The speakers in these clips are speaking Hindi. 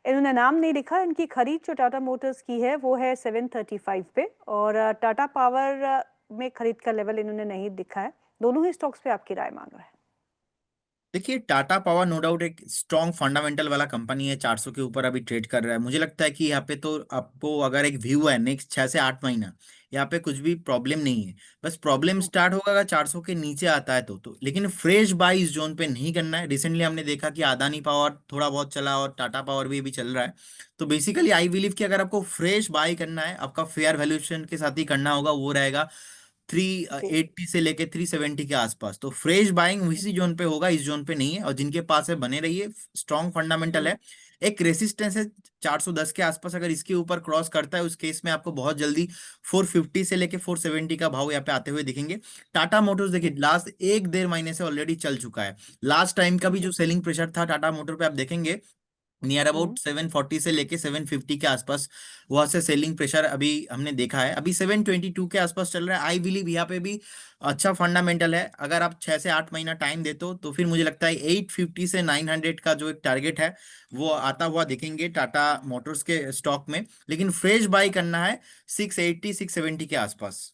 इन्होंने नाम नहीं लिखा। इनकी खरीद जो टाटा मोटर्स की है वो है 735 पे, और टाटा पावर में खरीद का लेवल इन्होंने नहीं दिखा है। दोनों ही स्टॉक्स पे आपकी राय मांग रहा है। देखिए, टाटा पावर नो डाउट एक स्ट्रॉन्ग फंडामेंटल वाला कंपनी है, 400 के ऊपर अभी ट्रेड कर रहा है। मुझे लगता है कि यहाँ पे तो आपको अगर एक व्यू है नेक्स्ट 6 से 8 महीना, यहाँ पे कुछ भी प्रॉब्लम नहीं है। बस प्रॉब्लम हम्म, स्टार्ट होगा अगर 400 के नीचे आता है तो लेकिन फ्रेश बाई इस जोन पे नहीं करना है। रिसेंटली हमने देखा कि अदानी पावर थोड़ा बहुत चला और टाटा पावर भी अभी चल रहा है। तो बेसिकली आई बिलीव कि अगर आपको फ्रेश बाई करना है, आपका फेयर वैल्यूएशन के साथ ही करना होगा, वो रहेगा थ्री ओके। 80 से लेके 370 के आसपास। तो फ्रेश बाइंग इसी जोन पे होगा, इस जोन पे नहीं है। और जिनके पास है बने रहिए, स्ट्रॉन्ग फंडामेंटल हम्म, है। एक रेसिस्टेंस है 410 के आसपास, अगर इसके ऊपर क्रॉस करता है उस केस में आपको बहुत जल्दी 450 से लेके 470 का भाव यहाँ पे आते हुए दिखेंगे। टाटा मोटर्स देखिए, लास्ट 1 1.5 महीने से ऑलरेडी चल चुका है। लास्ट टाइम का भी जो सेलिंग प्रेशर था टाटा मोटर पे, आप देखेंगे नियर हम्म, अबाउट 740 से लेके 750 के आसपास वहां से सेलिंग प्रेशर अभी हमने देखा है। अभी 722 के आसपास चल रहा है। आई बिलीव यहाँ पे भी अच्छा फंडामेंटल है। अगर आप 6 से 8 महीना टाइम देते हो तो फिर मुझे लगता है 850 से 900 का जो एक टारगेट है वो आता हुआ दिखेंगे टाटा मोटर्स के स्टॉक में। लेकिन फ्रेश बाई करना है 680 670 के आसपास।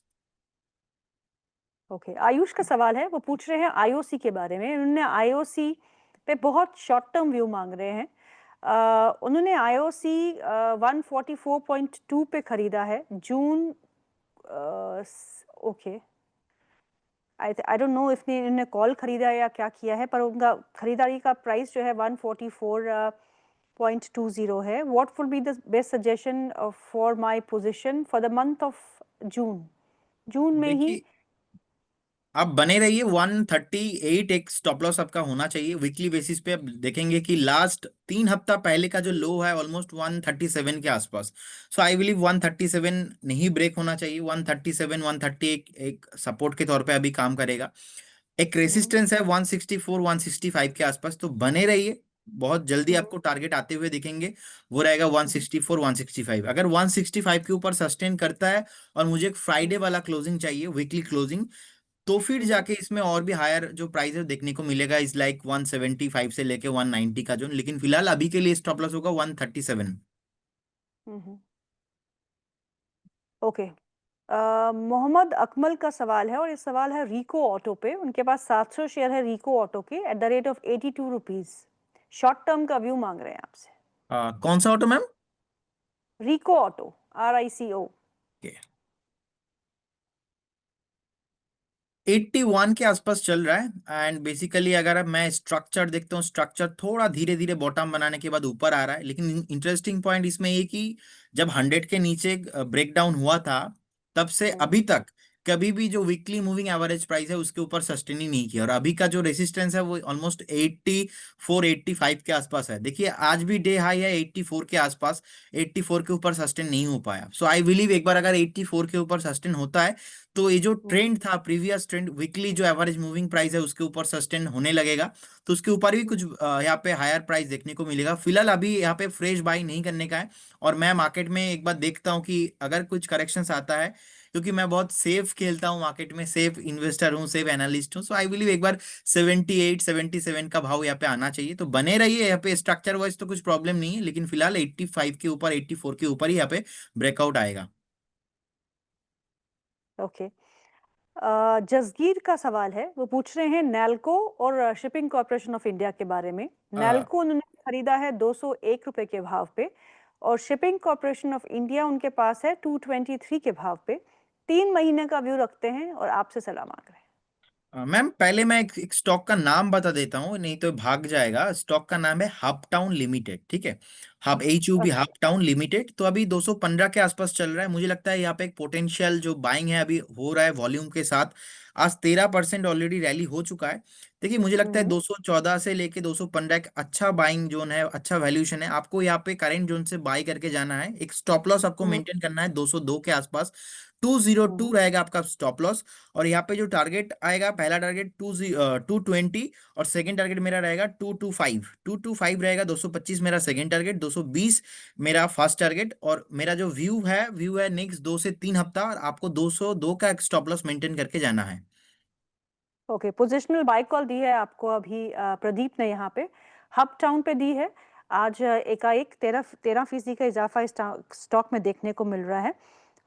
ओके। आयुष का सवाल है, वो पूछ रहे हैं आईओसी के बारे में। उन्होंने आईओसी पे बहुत शॉर्ट टर्म व्यू मांग रहे हैं। उन्होंने आईओसी 144.2 पे खरीदा है जून। ओके। आई डोंट नो इसने इन्होंने कॉल खरीदा है या क्या किया है, पर उनका खरीदारी का प्राइस जो है 144.20 है। What would be the best suggestion for my position for the month of June? जून में ही। देखिए, आप बने रहिए 138 एक स्टॉप लॉस आपका होना चाहिए। वीकली बेसिस पे आप देखेंगे कि लास्ट 3 हफ्ता पहले का जो लो है ऑलमोस्ट 137 के आसपास। सो आई बिलीव 137 नहीं ब्रेक होना चाहिए। 137 130 एक सपोर्ट के तौर पे अभी काम करेगा। एक हम्म, रेसिस्टेंस है 164 165 के आसपास, तो बने रहिए। बहुत जल्दी हम्म, आपको टारगेट आते हुए दिखेंगे। वो रहेगा हम्म, 164 165। अगर 165 के ऊपर सस्टेन करता है और मुझे एक फ्राइडे हम्म, वाला क्लोजिंग चाहिए, वीकली क्लोजिंग, तो फिर हम्म, जाके इसमें और भी हायर जो प्राइस है देखने को मिलेगा, इज लाइक 175 से लेके 190 का जोन। लेकिन फिलहाल अभी के लिए स्टॉप लॉस होगा 137। हम्म। ओके। मोहम्मद अकमल का सवाल है, और ये सवाल है रिको ऑटो पे। उनके पास 700 शेयर है रिको ऑटो के eight the rate of 82 rupees. Short term का व्यू मांग रहे हैं आपसे। कौन सा ऑटो मैम? रिको ऑटो, RICO। 81 के आसपास चल रहा है। एंड बेसिकली अगर अब मैं स्ट्रक्चर देखता हूँ, स्ट्रक्चर थोड़ा धीरे धीरे बॉटम बनाने के बाद ऊपर आ रहा है। लेकिन इंटरेस्टिंग पॉइंट इसमें ये कि जब 100 के नीचे ब्रेक डाउन हुआ था, तब से हम्म, अभी तक कभी भी जो वीकली मूविंग एवरेज प्राइस है उसके ऊपर सस्टेन ही नहीं किया। और अभी का जो रेसिस्टेंस है वो ऑलमोस्ट 84 85 के आसपास है। देखिए, आज भी डे हाई है 84 के आसपास। 84 के ऊपर सस्टेन नहीं हो पाया। सो आई बिलीव एक बार अगर 84 के ऊपर सस्टेन होता है तो ये जो हम्म, ट्रेंड था, प्रीवियस ट्रेंड, वीकली जो एवरेज मूविंग प्राइस है उसके ऊपर सस्टेन होने लगेगा। तो उसके ऊपर भी कुछ यहाँ पे हायर प्राइस देखने को मिलेगा। फिलहाल अभी यहाँ पे फ्रेश बाई नहीं करने का है। और मैं मार्केट में एक बार देखता हूँ कि अगर कुछ करेक्शंस आता है, क्योंकि मैं बहुत सेफ खेलता हूँ मार्केट में, सेफ इन्वेस्टर हूँ, सेफ एनालिस्ट हूँ। सो आई बिलीव एक बार 78 77 का भाव यहाँ पे आना चाहिए। तो बने रहिए यहाँ पे। स्ट्रक्चर वाइज तो कुछ प्रॉब्लम नहीं है, लेकिन फिलहाल 85 के ऊपर 84 के ऊपर ही यहाँ पे ब्रेकआउट आएगा। ओके। जसगीर का सवाल है, वो पूछ रहे हैं नैल्को और शिपिंग कॉरपोरेशन ऑफ इंडिया के बारे में। नैल्को उन्होंने खरीदा है 201 रुपए के भाव पे, और शिपिंग कॉरपोरेशन ऑफ इंडिया उनके पास है 223 के भाव पे। 3 महीने का व्यू रखते हैं और आपसे सलाह मांग रहे हैं। मैम, पहले मैं एक स्टॉक का नाम बता देता हूँ, नहीं तो भाग जाएगा। स्टॉक का नाम है हब टाउन लिमिटेड, ठीक है? Hub HUB, okay. Hub town limited. तो अभी 215 के आसपास चल रहा है। मुझे लगता है यहाँ पे एक पोटेंशियल जो बाइंग है अभी हो रहा है वॉल्यूम के साथ। आज 13% ऑलरेडी रैली हो चुका है। देखिए, मुझे लगता है हम्म, 214 से लेके 215 एक अच्छा बाइंग जोन है, अच्छा वैल्यूएशन है। आपको यहाँ पे करेंट जोन से बाई करके जाना है। एक स्टॉप लॉस आपको हम्म, मेंटेन करना है 202 के आसपास। 202 हम्म। रहेगा आपका स्टॉप लॉस। और यहाँ पे जो टारगेट आएगा, पहला टारगेट 220, और सेकंड टारगेट मेरा रहेगा 225 रहेगा। 225 मेरा सेकंड टारगेट, 220 मेरा फर्स्ट टारगेट। और मेरा जो व्यू है नेक्स्ट 2 से 3 हफ्ता, और आपको 202 का एक स्टॉप लॉस मेंटेन करके जाना है। ओके। पोजिशनल बाय कॉल दी है आपको अभी प्रदीप ने यहाँ पे। हब टाउन पे दी है। आज एकाएक 13% का इजाफा स्टॉक में देखने को मिल रहा है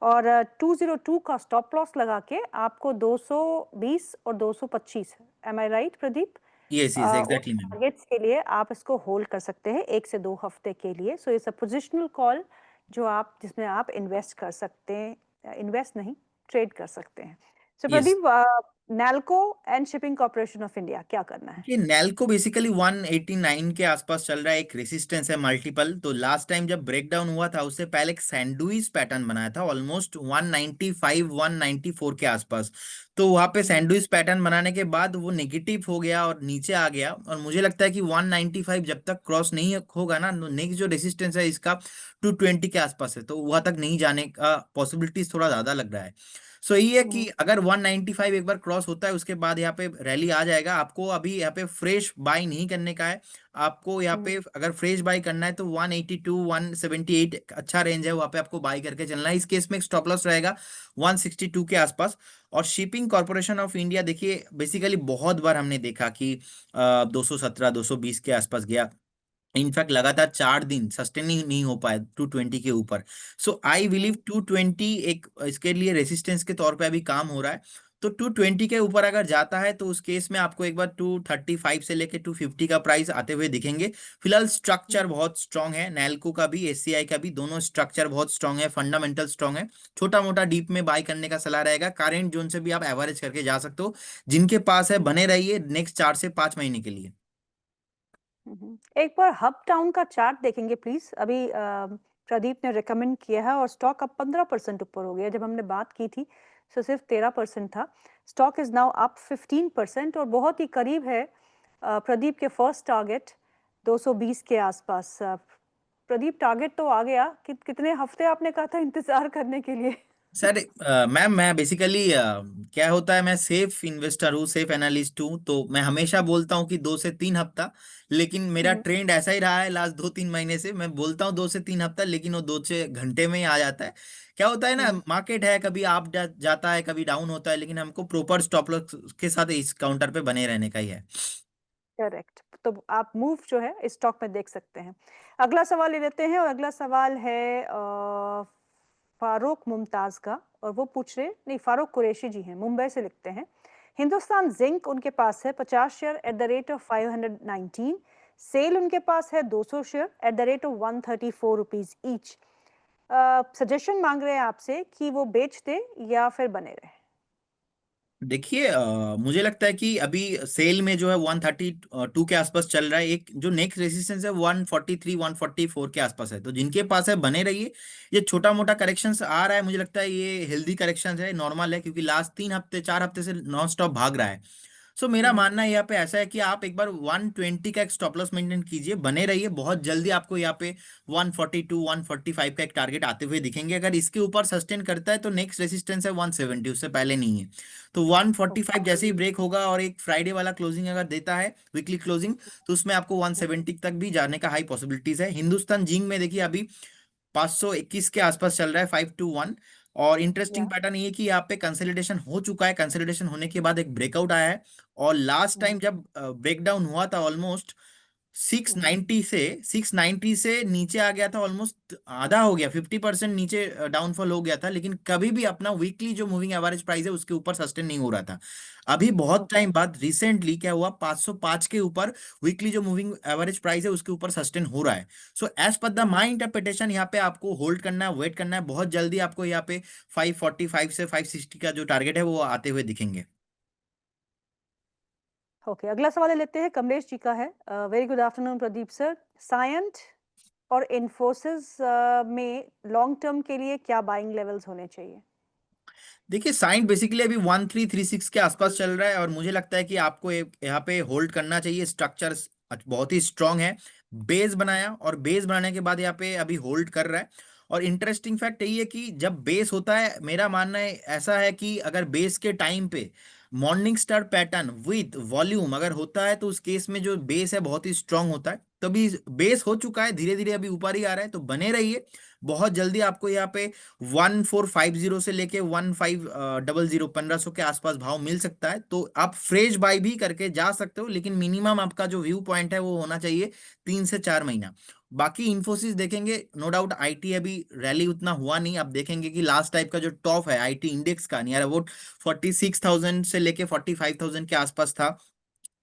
और 202 का स्टॉप लॉस लगा के आपको 220 और 225, एम आई राइट प्रदीप? यस यस उन एग्जैक्टली मैम। टारगेट्स के लिए आप इसको होल्ड कर सकते हैं 1 से 2 हफ्ते के लिए। So it's a positional call जो आप जिसमें आप इन्वेस्ट कर सकते हैं, इन्वेस्ट नहीं, ट्रेड कर सकते हैं। So yes. Pradeep, NALCO and shipping corporation of India क्या करना है? कि नैल्को बेसिकली 189 के आसपास चल रहा है, एक रेसिस्टेंस है मल्टीपल। तो लास्ट टाइम जब ब्रेकडाउन हुआ था उससे पहले एक सैंडविच पैटर्न बनाया था ऑलमोस्ट 195 194 के आसपास। तो वहां पे हम्म, सैंडविच पैटर्न बनाने के बाद वो नेगेटिव हो गया और नीचे आ गया, और मुझे लगता है कि 195 जब तक क्रॉस नहीं होगा ना, तो नेक्स्ट जो रेसिस्टेंस है इसका 220 के आसपास है, तो वहां तक नहीं जाने का पॉसिबिलिटीज थोड़ा ज्यादा लग रहा है। सो ये है कि हम्म, अगर 195 एक बार क्रॉस होता है उसके बाद यहाँ पे रैली आ जाएगा। आपको अभी यहाँ पे फ्रेश बाय नहीं करने का है। आपको यहाँ हम्म, पे अगर फ्रेश बाय करना है तो 182 178 अच्छा रेंज है, वहाँ पे आपको बाय करके चलना है। इस केस में एक स्टॉप लॉस रहेगा 162 के आसपास। और शिपिंग कॉर्पोरेशन ऑफ इंडिया देखिए, बेसिकली बहुत बार हमने देखा कि 217 220 के आसपास गया। इनफैक्ट लगातार 4 दिन सस्टेन ही नहीं हो पाए 220 के ऊपर। सो आई बिलीव हम्म, 220 एक इसके लिए रेसिस्टेंस के तौर पे अभी काम हो रहा है। तो 220 के ऊपर अगर जाता है तो उस केस में आपको एक बार 235 से लेके 250 का प्राइस आते हुए दिखेंगे। फिलहाल स्ट्रक्चर बहुत स्ट्रांग है, नैल्को का भी एससीआई का भी, दोनों स्ट्रक्चर बहुत स्ट्रांग है, फंडामेंटल स्ट्रांग है। छोटा मोटा डीप में बाय करने का सलाह रहेगा, करेंट जोन से भी आप एवरेज करके जा सकते हो। जिनके पास है बने रहिए नेक्स्ट 4 से 5 महीने के लिए। एक बार हब टाउन का चार्ट देखेंगे प्लीज। अभी प्रदीप ने रिकमेंड किया है और स्टॉक अब 15% ऊपर हो गया। जब हमने बात की थी तो सिर्फ 13% था। स्टॉक इज नाउ अप 15% और बहुत ही करीब है प्रदीप के फर्स्ट टारगेट 220 के आसपास। प्रदीप, टारगेट तो आ गया। कितने हफ्ते आपने कहा था इंतजार करने के लिए? सर मैम मैं बेसिकली क्या होता है, मैं सेफ इन्वेस्टर हूँ, सेफ एनालिस्ट हूँ, तो मैं हमेशा बोलता हूँ कि 2 से 3 हफ्ता। लेकिन मेरा हम्म, ट्रेंड ऐसा ही रहा है लास्ट 2 3 महीने से, मैं बोलता हूँ 2 से 3 हफ्ता, लेकिन वो 2 6 घंटे में ही आ जाता है। क्या होता है ना, हम्म, मार्केट है, कभी आप जाता है कभी डाउन होता है, लेकिन हमको प्रॉपर स्टॉप लॉस के साथ इस काउंटर पे बने रहने का ही है। करेक्ट। तो आप मूव जो है इस स्टॉक में देख सकते हैं। अगला सवाल ले लेते हैं और अगला सवाल है फारूक मुमताज का। और वो पूछ रहे, नहीं, फारूक कुरैशी जी हैं, मुंबई से लिखते हैं। हिंदुस्तान जिंक उनके पास है 50 share at the rate of 519। Sell उनके पास है 200 share at the rate of 134 rupees each. Suggestion मांग रहे हैं आपसे कि वो बेच दे या फिर बने रहे। देखिए मुझे लगता है कि अभी सेल में जो है 132 के आसपास चल रहा है। एक जो नेक्स्ट रेजिस्टेंस है 143 144 के आसपास है, तो जिनके पास है बने रहिए। ये छोटा मोटा करेक्शंस आ रहा है, मुझे लगता है ये हेल्दी करेक्शंस है, नॉर्मल है, क्योंकि लास्ट 3 हफ्ते 4 हफ्ते से नॉन स्टॉप भाग रहा है। सो मेरा हम्म, मानना है यहाँ पे ऐसा है कि आप एक बार 120 का एक स्टॉप लॉस मेंटेन कीजिए, बने रहिए। बहुत जल्दी आपको यहाँ पे 142 145 का एक टारगेट आते हुए दिखेंगे। अगर इसके ऊपर सस्टेन करता है तो नेक्स्ट रेसिस्टेंस है 170, उससे पहले नहीं है। तो 145 जैसे ही ब्रेक होगा और एक फ्राइडे वाला क्लोजिंग अगर देता है, वीकली क्लोजिंग, तो उसमें आपको 170 तक भी जाने का हाई पॉसिबिलिटीज है। हिंदुस्तान जिंक में देखिए अभी 521 के आसपास चल रहा है, 521। और इंटरेस्टिंग या पैटर्न ये कि यहाँ पे कंसोलिडेशन हो चुका है, कंसोलिडेशन होने के बाद एक ब्रेकआउट आया है। और लास्ट टाइम जब ब्रेकडाउन हुआ था ऑलमोस्ट 690 से नीचे आ गया था, ऑलमोस्ट आधा हो गया, 50% नीचे डाउनफॉल हो गया था, लेकिन कभी भी अपना वीकली जो मूविंग एवरेज प्राइस है उसके ऊपर सस्टेन नहीं हो रहा था। अभी बहुत ओके। टाइम बाद रिसेंटली क्या हुआ, 505 के ऊपर वीकली जो मूविंग एवरेज प्राइस है उसके ऊपर सस्टेन हो रहा है। So as per the my interpretation यहाँ पे आपको होल्ड करना है, वेट करना है। बहुत जल्दी आपको यहाँ पे 545 से 560 का जो टारगेट है वो आते हुए दिखेंगे। ओके, अगला सवाल ले लेते हैं, कमलेश जी का है। Very good afternoon Pradeep sir. Cyient और इन्फोसिस में लॉन्ग टर्म के लिए क्या बाइंग लेवल्स होने चाहिए? देखिए साइंट बेसिकली अभी 1336 के आसपास चल रहा है, और मुझे लगता है कि आपको यहाँ पे होल्ड करना चाहिए। स्ट्रक्चर बहुत ही स्ट्रांग है, बेस बनाया और बेस बनाने के बाद यहाँ पे अभी होल्ड कर रहा है। और इंटरेस्टिंग फैक्ट यही है कि जब बेस होता है, मेरा मानना है ऐसा है कि अगर बेस के टाइम पे morning star pattern with volume अगर होता है, तो उस केस में जो बेस है बहुत ही स्ट्रांग होता है। तभी बेस हो चुका है, धीरे धीरे अभी ऊपर ही आ रहा है, तो बने रहिए। बहुत जल्दी आपको यहाँ पे 1450 से लेके 1500 1500 के आसपास भाव मिल सकता है, तो आप फ्रेश बाय भी करके जा सकते हो। लेकिन मिनिमम आपका जो व्यू पॉइंट है वो होना चाहिए 3 से 4 महीना। बाकी इन्फोसिस देखेंगे, नो डाउट आईटी अभी रैली उतना हुआ नहीं। आप देखेंगे कि लास्ट टाइप का जो टॉप है आईटी इंडेक्स का नियर अबाउट 46,000 से लेके 45,000 के आसपास था।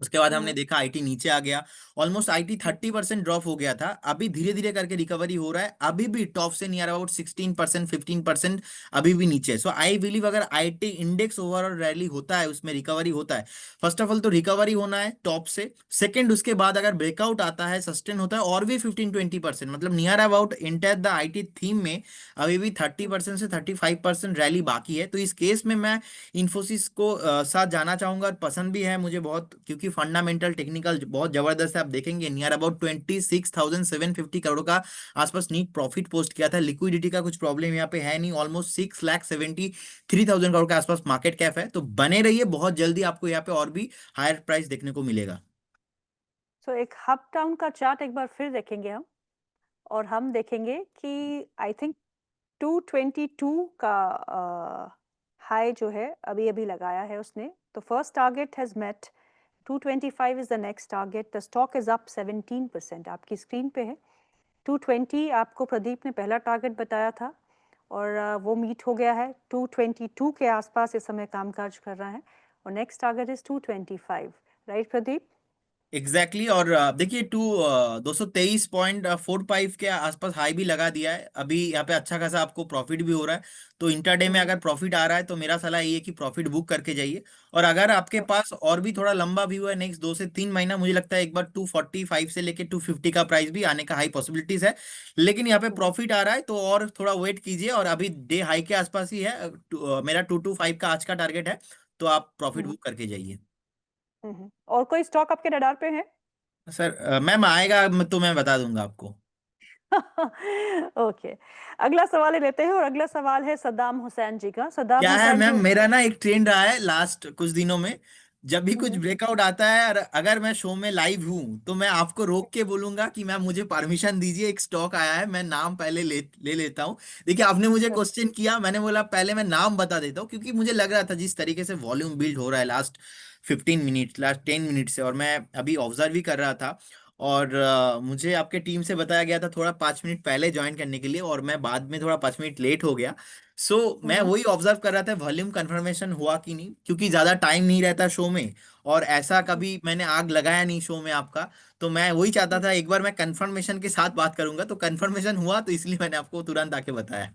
उसके बाद हमने हम्म। देखा आईटी नीचे आ गया, ऑलमोस्ट आईटी हम्म। 30% ड्रॉप हो गया था। अभी धीरे धीरे करके रिकवरी हो रहा है, अभी भी टॉप से नियर अबाउट 16% 15% अभी भी नीचे है। सो आई बिलीव अगर आईटी इंडेक्स ओवरऑल रैली होता है, उसमें रिकवरी होता है, फर्स्ट ऑफ ऑल तो रिकवरी होना है टॉप से। सेकंड, उसके बाद अगर ब्रेकआउट आता है, सस्टेन होता है और भी 15-20%, मतलब near about enter the IT theme में अभी भी 30% से 35% रैली बाकी है। तो इस केस में मैं इन्फोसिस को साथ जाना चाहूंगा, और पसंद भी है मुझे बहुत, क्योंकि फंडामेंटल टेक्निकल बहुत जबरदस्त है। आप देखेंगे नियर अबाउट 26,750 करोड़ का आसपास नीट प्रॉफिट पोस्ट किया था। लिक्विडिटी का कुछ प्रॉब्लम यहाँ पे है नहीं, ऑलमोस्ट 6,73,000 करोड़ के आसपास मार्केट कैप है। तो बने रहिए, बहुत जल्दी आपको यहाँ पे और भी हायर प्राइस देखने को मिलेगा। सो एक अप डाउन का चार्ट एक बार फिर देखेंगे हम, और हम देखेंगे कि आई थिंक 222 का हाई जो है अभी अभी लगाया है उसने, तो first target has met. 225 is the next target. The stock is up 17%, आपकी स्क्रीन पे है। 220 आपको प्रदीप ने पहला टारगेट बताया था, और वो मीट हो गया है। 222 के आसपास इस समय कामकाज कर रहा है, और next target is 225, right Pradeep? Exactly exactly, और देखिए 223.45 के आसपास हाई भी लगा दिया है। अभी यहाँ पे अच्छा खासा आपको प्रॉफिट भी हो रहा है। तो इंटरडे में हम्म। अगर प्रॉफिट आ रहा है तो मेरा सलाह ये है कि प्रॉफिट बुक करके जाइए। और अगर आपके पास और भी थोड़ा लंबा व्यू है, नेक्स्ट 2 से 3 महीना, मुझे लगता है एक बार 245 से लेके 250 का प्राइस भी आने का हाई पॉसिबिलिटीज है। लेकिन यहाँ पे प्रॉफिट आ रहा है तो और थोड़ा वेट कीजिए, और अभी डे हाई के आसपास ही है। मेरा 225 का आज का टारगेट है, तो आप प्रॉफिट हम्म। बुक करके जाइए। और कोई स्टॉक आपके रडार पे है? सर मैम आएगा तो मैं बता दूंगा आपको। ओके, अगला सवाल ही लेते हैं, और अगला सवाल है सद्दाम हुसैन जी का। सद्दाम क्या है हुसैन मैम, जो मेरा ना एक ट्रेंड रहा है लास्ट कुछ दिनों में, जब भी कुछ हम्म, ब्रेकआउट आता है और अगर मैं शो में लाइव हूं तो मैं आपको रोक के बोलूंगा कि मैम मुझे परमिशन दीजिए, एक स्टॉक आया है, मैं नाम पहले ले लेता हूँ। देखिए आपने मुझे क्वेश्चन किया, मैंने बोला पहले मैं नाम बता देता हूँ, क्योंकि मुझे लग रहा था जिस तरीके से वॉल्यूम बिल्ड हो रहा है लास्ट 15 मिनट, लास्ट 10 मिनट से, और मैं अभी ऑब्जर्व भी कर रहा था। और मुझे आपके टीम से बताया गया था थोड़ा 5 मिनट पहले ज्वाइन करने के लिए, और मैं बाद में थोड़ा 5 मिनट लेट हो गया। मैं हम्म, वही ऑब्जर्व कर रहा था वॉल्यूम कंफर्मेशन हुआ कि नहीं, क्योंकि ज्यादा टाइम नहीं रहता शो में, और ऐसा कभी मैंने आग लगाया नहीं शो में आपका। तो मैं वही चाहता था, एक बार मैं कंफर्मेशन के साथ बात करूंगा, तो कंफर्मेशन हुआ, तो इसलिए मैंने आपको तुरंत आके बताया।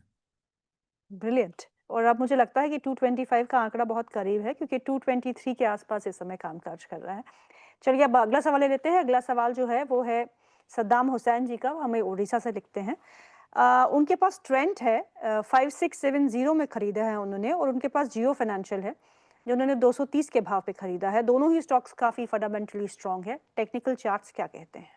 ब्रिलियंट। और अब मुझे लगता है कि 225 का आंकड़ा बहुत करीब है, क्योंकि 223 के आसपास इस समय कामकाज कर रहा है। चलिए अब अगला सवाल ले लेते हैं। अगला सवाल जो है वो है सद्दाम हुसैन जी का, हमें उड़ीसा से लिखते हैं। उनके पास ट्रेंट है, 5670 में खरीदा है उन्होंने, और उनके पास जियो फाइनेंशियल है जो उन्होंने 230 के भाव पे खरीदा है। दोनों ही स्टॉक्स काफी फंडामेंटली स्ट्रांग है। टेक्निकल चार्ट्स क्या कहते हैं?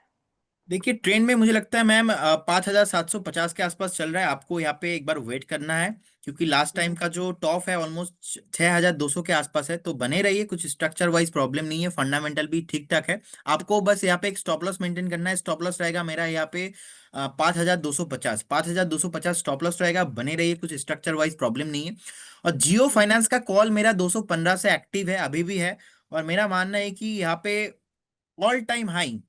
देखिए ट्रेंड में मुझे लगता है मैम 5,750 के आसपास चल रहा है, आपको यहाँ पे एक बार वेट करना है, क्योंकि लास्ट टाइम हम्म, का जो टॉप है ऑलमोस्ट 6,200 के आसपास है। तो बने रहिए, कुछ स्ट्रक्चर वाइज प्रॉब्लम नहीं है, फंडामेंटल भी ठीक ठाक है। आपको बस यहाँ पे एक स्टॉप लॉस मेंटेन करना है। स्टॉप लॉस रहेगा मेरा यहाँ पे 5,250 स्टॉप लॉस रहेगा। बने रहिए, कुछ स्ट्रक्चर वाइज प्रॉब्लम नहीं है। और जियो हम्म, फाइनेंस का कॉल मेरा 215 से एक्टिव है, अभी भी है। और मेरा मानना है कि यहाँ पे ऑल टाइम हाई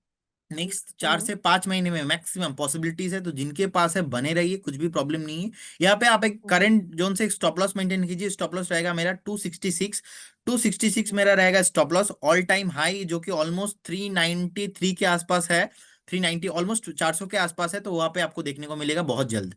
नेक्स्ट चार हम्म, से पांच महीने में मैक्सिमम पॉसिबिलिटीज है। तो जिनके पास है बने रहिए, कुछ भी प्रॉब्लम नहीं है। यहाँ पे आप एक हम्म, करंट जोन से एक स्टॉप लॉस मेंटेन कीजिए। स्टॉप लॉस रहेगा मेरा 266। 266 हम्म, मेरा रहेगा stop loss. All time high जो कि ऑलमोस्ट 393 के आसपास है, 390 ऑलमोस्ट 400 के आसपास है, तो वहां पे आपको देखने को मिलेगा बहुत जल्द।